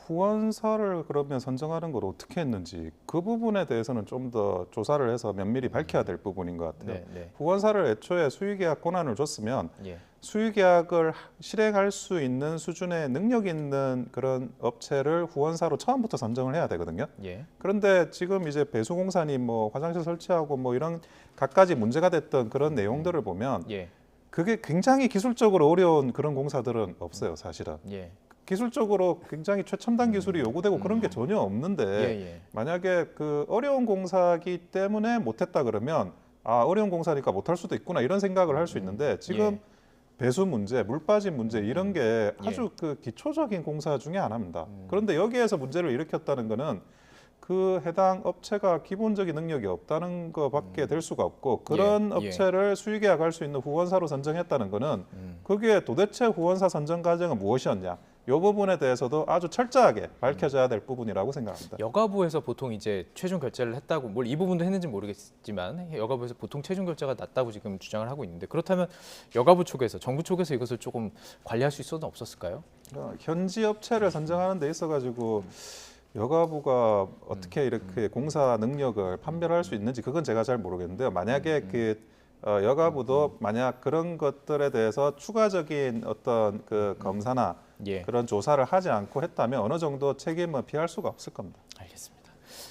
후원사를 그러면 선정하는 걸 어떻게 했는지 그 부분에 대해서는 좀 더 조사를 해서 면밀히 밝혀야 될 부분인 것 같아요. 네. 후원사를 애초에 수의계약 권한을 줬으면 예. 수의계약을 실행할 수 있는 수준의 능력 있는 그런 업체를 후원사로 처음부터 선정을 해야 되거든요. 예. 그런데 지금 이제 배수공사니 뭐 화장실 설치하고 뭐 이런 갖가지 문제가 됐던 그런 내용들을 보면 예. 그게 굉장히 기술적으로 어려운 그런 공사들은 없어요, 사실은. 예. 기술적으로 굉장히 최첨단 기술이 요구되고 그런 게 전혀 없는데 예. 만약에 그 어려운 공사기 때문에 못했다 그러면 아 어려운 공사니까 못할 수도 있구나 이런 생각을 할 수 있는데 지금 예. 배수 문제, 물 빠짐 문제 이런 게 아주 그 기초적인 공사 중에 하나입니다. 그런데 여기에서 문제를 일으켰다는 거는 그 해당 업체가 기본적인 능력이 없다는 것밖에 될 수가 없고 그런 예. 업체를 수의계약할 수 있는 후원사로 선정했다는 거는 그게 도대체 후원사 선정 과정은 무엇이었냐 이 부분에 대해서도 아주 철저하게 밝혀져야 될 부분이라고 생각합니다. 여가부에서 보통 이제 최종 결제를 했다고 뭘 이 부분도 했는지 모르겠지만 여가부에서 보통 최종 결제가 낮다고 지금 주장을 하고 있는데 그렇다면 여가부 쪽에서 정부 쪽에서 이것을 조금 관리할 수 있어도 없었을까요? 현지 업체를 선정하는 데 있어 가지고 여가부가 어떻게 이렇게 공사 능력을 판별할 수 있는지 그건 제가 잘 모르겠는데요. 만약에 여가부도 만약 그런 것들에 대해서 추가적인 어떤 그 검사나 예. 그런 조사를 하지 않고 했다면 어느 정도 책임은 피할 수가 없을 겁니다. 알겠습니다.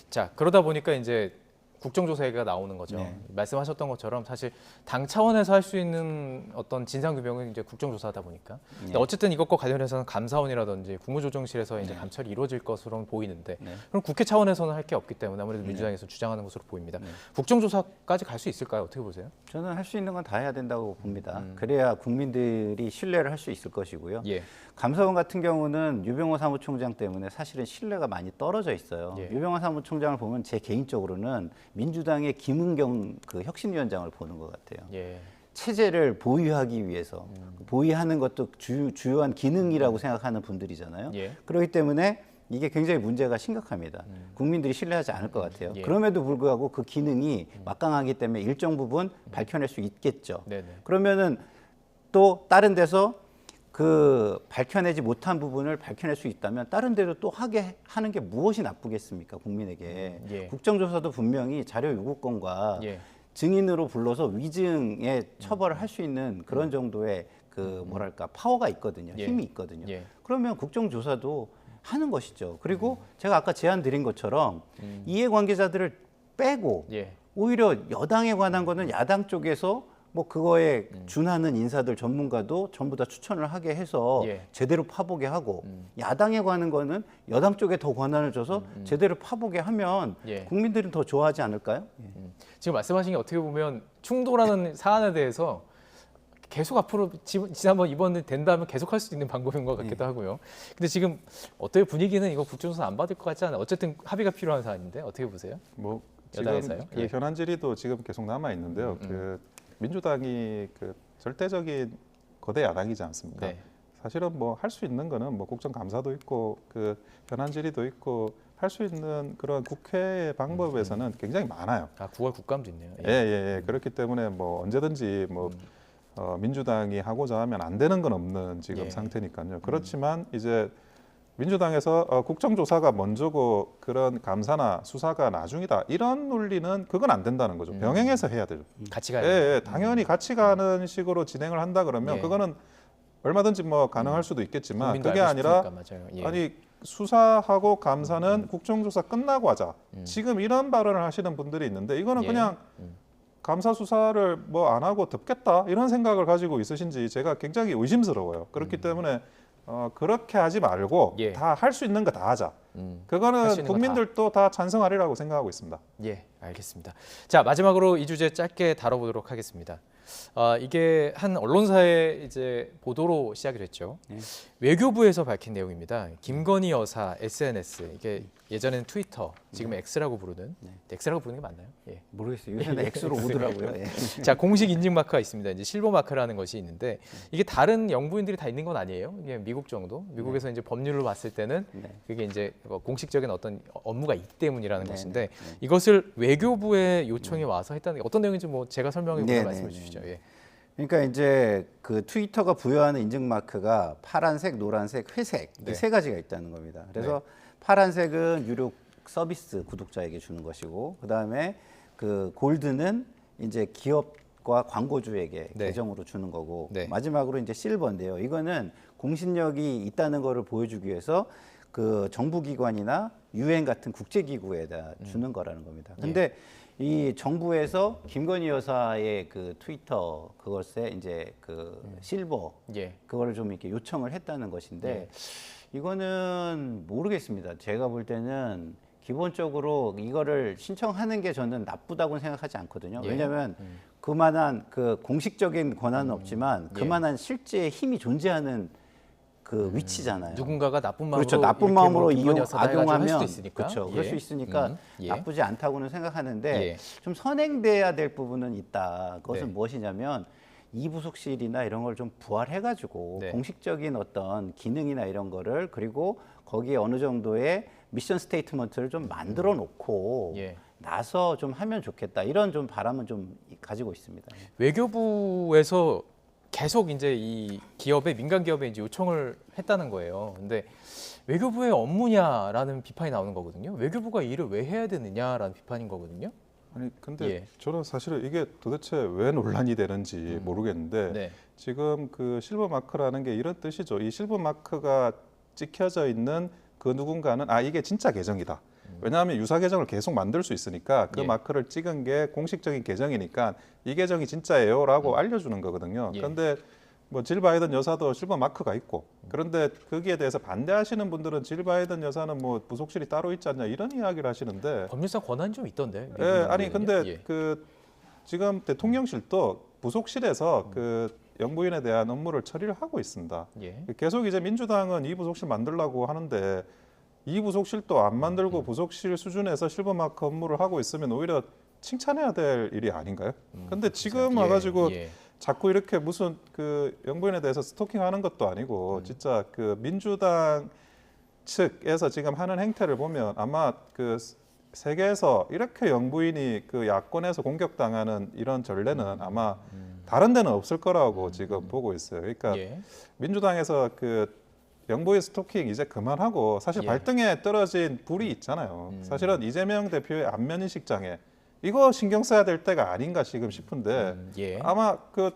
자, 그러다 보니까 이제 국정조사가 나오는 거죠. 네. 말씀하셨던 것처럼 사실 당 차원에서 할 수 있는 어떤 진상규명은 이제 국정조사하다 보니까. 근데 어쨌든 이것과 관련해서는 감사원이라든지 국무조정실에서 이제 감찰이 이루어질 것으로 보이는데 그럼 국회 차원에서는 할 게 없기 때문에 아무래도 민주당에서 주장하는 것으로 보입니다. 국정조사까지 갈 수 있을까요? 어떻게 보세요? 저는 할 수 있는 건 다 해야 된다고 봅니다. 그래야 국민들이 신뢰를 할 수 있을 것이고요. 예. 감사원 같은 경우는 유병호 사무총장 때문에 사실은 신뢰가 많이 떨어져 있어요. 예. 유병호 사무총장을 보면 제 개인적으로는 민주당의 김은경 그 혁신위원장을 보는 것 같아요. 예. 체제를 보위하기 위해서 보위하는 것도 주요한 기능이라고 생각하는 분들이잖아요. 예. 그렇기 때문에 이게 굉장히 문제가 심각합니다. 국민들이 신뢰하지 않을 것 같아요. 예. 그럼에도 불구하고 그 기능이 막강하기 때문에 일정 부분 밝혀낼 수 있겠죠. 네네. 그러면은 또 다른 데서 그 밝혀내지 못한 부분을 밝혀낼 수 있다면 다른 데도 또 하게 하는 게 무엇이 나쁘겠습니까, 국민에게. 예. 국정조사도 분명히 자료 요구권과 예. 증인으로 불러서 위증에 처벌을 할 수 있는 그런 정도의 그 뭐랄까 파워가 있거든요. 예. 힘이 있거든요. 예. 그러면 국정조사도 하는 것이죠. 그리고 제가 아까 제안 드린 것처럼 이해관계자들을 빼고 예. 오히려 여당에 관한 거는 야당 쪽에서 뭐 그거에 준하는 인사들 전문가도 전부 다 추천을 하게 해서 예. 제대로 파보게 하고 야당에 관한 거는 여당 쪽에 더 권한을 줘서 제대로 파보게 하면 예. 국민들은 더 좋아하지 않을까요? 지금 말씀하신 게 어떻게 보면 충돌하는 사안에 대해서 계속 앞으로 지난번 이번 된다면 계속 할 수 있는 방법인 것 같기도 하고요. 근데 지금 어때요? 분위기는 이거 국정조사 안 받을 것 같지 않아요? 어쨌든 합의가 필요한 사안인데 어떻게 보세요? 뭐 지금 여당에서요? 그 예. 현안 질의도 지금 계속 남아 있는데요. 그 민주당이 그 절대적인 거대 야당이지 않습니까? 네. 사실은 뭐 할 수 있는 거는 뭐 국정감사도 있고 그 현안 질의도 있고 할 수 있는 그런 국회의 방법에서는 굉장히 많아요. 아, 9월 국감도 있네요. 예. 그렇기 때문에 뭐 언제든지 뭐 민주당이 하고자 하면 안 되는 건 없는 지금 예. 상태니까요. 그렇지만 이제 민주당에서 국정조사가 먼저고 그런 감사나 수사가 나중이다 이런 논리는 그건 안 된다는 거죠. 병행해서 해야 되죠. 같이 가야 예, 당연히 같이 가는 식으로 진행을 한다 그러면 예. 그거는 얼마든지 뭐 가능할 수도 있겠지만 국민도 그게 알고 아니라 싶으니까, 맞아요. 예. 아니 수사하고 감사는 국정조사 끝나고 하자. 지금 이런 발언을 하시는 분들이 있는데 이거는 예. 그냥 감사 수사를 뭐 안 하고 덮겠다 이런 생각을 가지고 있으신지 제가 굉장히 의심스러워요. 그렇기 때문에 그렇게 하지 말고 예. 다 할 수 있는 거 다 하자. 할수 그거는 있는 거 국민들도 다 찬성하리라고 생각하고 있습니다. 예, 알겠습니다. 자, 마지막으로 이 주제 짧게 다뤄보도록 하겠습니다. 이게 한 언론사의 이제 보도로 시작이 됐죠. 외교부에서 밝힌 내용입니다. 김건희 여사 SNS 이게 예전에는 트위터, 지금 X라고 부르는 X라고 부르는 게 맞나요? 예. 모르겠어요. 요새는 X로 오더라고요. 예. 자, 공식 인증 마크가 있습니다. 이제 실버 마크라는 것이 있는데 이게 다른 영부인들이 다 있는 건 아니에요. 이게 미국 정도. 미국에서 이제 법률로 봤을 때는 그게 이제 공식적인 어떤 업무가 있기 때문이라는 것인데 이것을 외교부에 요청이 와서 했다는 게 어떤 내용인지 뭐 제가 설명해 보면 말씀해 주시죠. 예. 그러니까 이제 그 트위터가 부여하는 인증 마크가 파란색, 노란색, 회색 이 네. 세 가지가 있다는 겁니다. 그래서 파란색은 유료 서비스 구독자에게 주는 것이고, 그 다음에 그 골드는 이제 기업과 광고주에게 네. 계정으로 주는 거고, 네. 마지막으로 이제 실버인데요. 이거는 공신력이 있다는 거를 보여주기 위해서 그 정부기관이나 유엔 같은 국제기구에다 주는 거라는 겁니다. 근데 이 정부에서 김건희 여사의 그 트위터 그것에 이제 그 실버 예. 그거를 좀 이렇게 요청을 했다는 것인데 네. 이거는 모르겠습니다. 제가 볼 때는 기본적으로 이거를 신청하는 게 저는 나쁘다고 생각하지 않거든요. 예. 왜냐하면 그만한 그 공식적인 권한은 없지만 예. 그만한 실제 힘이 존재하는 그 위치잖아요. 누군가가 나쁜 마음으로 그렇죠. 나쁜 이렇게 마음으로 뭐 김건희 여사다 해가지고 할 악용하면 수도 있으니까. 그렇죠. 그럴 예. 수 있으니까 예. 나쁘지 않다고는 생각하는데 예. 좀 선행돼야 될 부분은 있다. 그것은 네. 무엇이냐면 이부속실이나 이런 걸 좀 부활해가지고 네. 공식적인 어떤 기능이나 이런 거를 그리고 거기에 어느 정도의 미션 스테이트먼트를 좀 만들어 놓고 예. 나서 좀 하면 좋겠다. 이런 좀 바람은 좀 가지고 있습니다. 외교부에서 계속 이제 이 기업에 민간 기업에 이제 요청을 했다는 거예요. 근데 외교부의 업무냐라는 비판이 나오는 거거든요. 외교부가 일을 왜 해야 되느냐라는 비판인 거거든요. 아니 근데 예. 저는 사실은 이게 도대체 왜 논란이 되는지 모르겠는데 네. 지금 그 실버 마크라는 게 이런 뜻이죠. 이 실버 마크가 찍혀져 있는 그 누군가는 아 이게 진짜 계정이다. 왜냐하면 유사 계정을 계속 만들 수 있으니까 그 예. 마크를 찍은 게 공식적인 계정이니까 이 계정이 진짜예요라고 알려주는 거거든요. 예. 그런데 뭐 질 바이든 여사도 실버 마크가 있고 그런데 거기에 대해서 반대하시는 분들은 질 바이든 여사는 뭐 부속실이 따로 있지 않냐 이런 이야기를 하시는데 법률상 권한이 좀 있던데. 예, 아니 근데 예. 그 지금 대통령실도 부속실에서 그 영부인에 대한 업무를 처리를 하고 있습니다. 예. 계속 이제 민주당은 이 부속실 만들려고 하는데 이 부속실도 안 만들고 부속실 수준에서 실버마크 업무를 하고 있으면 오히려 칭찬해야 될 일이 아닌가요? 근데 지금 와가지고 예. 자꾸 이렇게 무슨 그 영부인에 대해서 스토킹하는 것도 아니고 진짜 그 민주당 측에서 지금 하는 행태를 보면 아마 그 세계에서 이렇게 영부인이 그 야권에서 공격당하는 이런 전례는 아마 다른 데는 없을 거라고 지금 보고 있어요. 그러니까 예. 민주당에서 그 영부인 스토킹 이제 그만하고 사실 예. 발등에 떨어진 불이 있잖아요. 사실은 이재명 대표의 안면 인식 장애 이거 신경 써야 될 때가 아닌가 지금 싶은데 예. 아마 그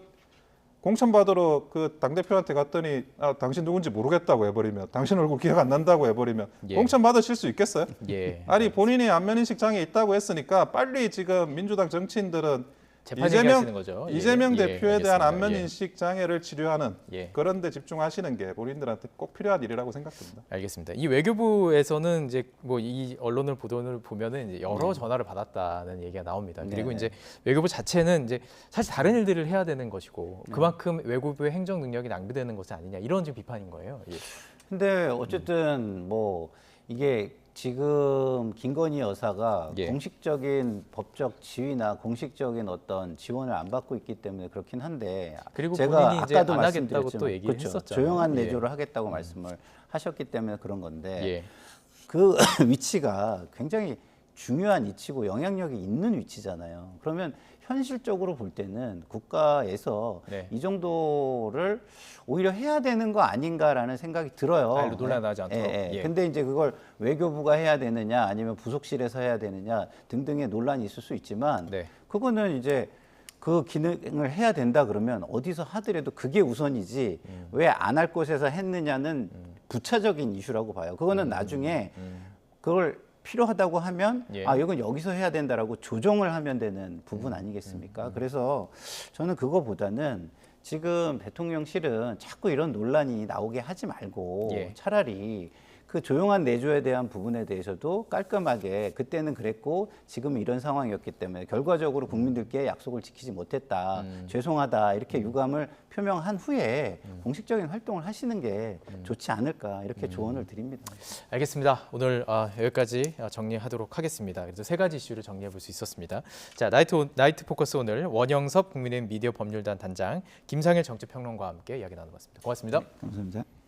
공천 받으러 그 당 대표한테 갔더니 아, 당신 누군지 모르겠다고 해버리면 당신 얼굴 기억 안 난다고 해버리면 예. 공천 받으실 수 있겠어요? 예. 아니 본인이 안면 인식 장애 있다고 했으니까 빨리 지금 민주당 정치인들은 재판 얘기하시는 거죠. 예. 이재명 예, 대표에 대한 알겠습니다. 안면 예. 인식 장애를 치료하는 예. 그런 데 집중하시는 게 본인들한테 꼭 필요한 일이라고 생각됩니다. 알겠습니다. 이 외교부에서는 이제 뭐 이 언론을 보도를 보면은 이제 여러 전화를 받았다는 얘기가 나옵니다. 그리고 네. 이제 외교부 자체는 이제 사실 다른 일들을 해야 되는 것이고 그만큼 외교부의 행정 능력이 낭비되는 것이 아니냐 이런 지금 비판인 거예요. 예. 근데 어쨌든 뭐 이게 지금 김건희 여사가 예. 공식적인 법적 지위나 공식적인 어떤 지원을 안 받고 있기 때문에 그렇긴 한데 그리고 제가 본인이 이제 아까도 안 하겠다고 말씀드렸지만 또 얘기를 그렇죠. 했었잖아요. 조용한 예. 내조를 하겠다고 말씀을 하셨기 때문에 그런 건데 예. 그 위치가 굉장히 중요한 위치고 영향력이 있는 위치잖아요. 그러면 현실적으로 볼 때는 국가에서 네. 이 정도를 오히려 해야 되는 거 아닌가라는 생각이 들어요. 아, 논란 나지 않도록. 예, 예. 예. 근데 이제 그걸 외교부가 해야 되느냐 아니면 부속실에서 해야 되느냐 등등의 논란이 있을 수 있지만 네. 그거는 이제 그 기능을 해야 된다 그러면 어디서 하더라도 그게 우선이지 왜 안 할 곳에서 했느냐는 부차적인 이슈라고 봐요. 그거는 나중에 그걸 필요하다고 하면 예. 아 이건 여기서 해야 된다라고 조정을 하면 되는 부분 아니겠습니까? 그래서 저는 그거보다는 지금 대통령실은 자꾸 이런 논란이 나오게 하지 말고 예. 차라리 그 조용한 내조에 대한 부분에 대해서도 깔끔하게 그때는 그랬고 지금 이런 상황이었기 때문에 결과적으로 국민들께 약속을 지키지 못했다. 죄송하다. 이렇게 유감을 표명한 후에 공식적인 활동을 하시는 게 좋지 않을까 이렇게 조언을 드립니다. 알겠습니다. 오늘 여기까지 정리하도록 하겠습니다. 그래서 세 가지 이슈를 정리해 볼 수 있었습니다. 자, 나이트 포커스 오늘 원영섭 국민의힘 미디어 법률단 단장, 김상일 정치평론가와 함께 이야기 나눠봤습니다. 고맙습니다. 감사합니다.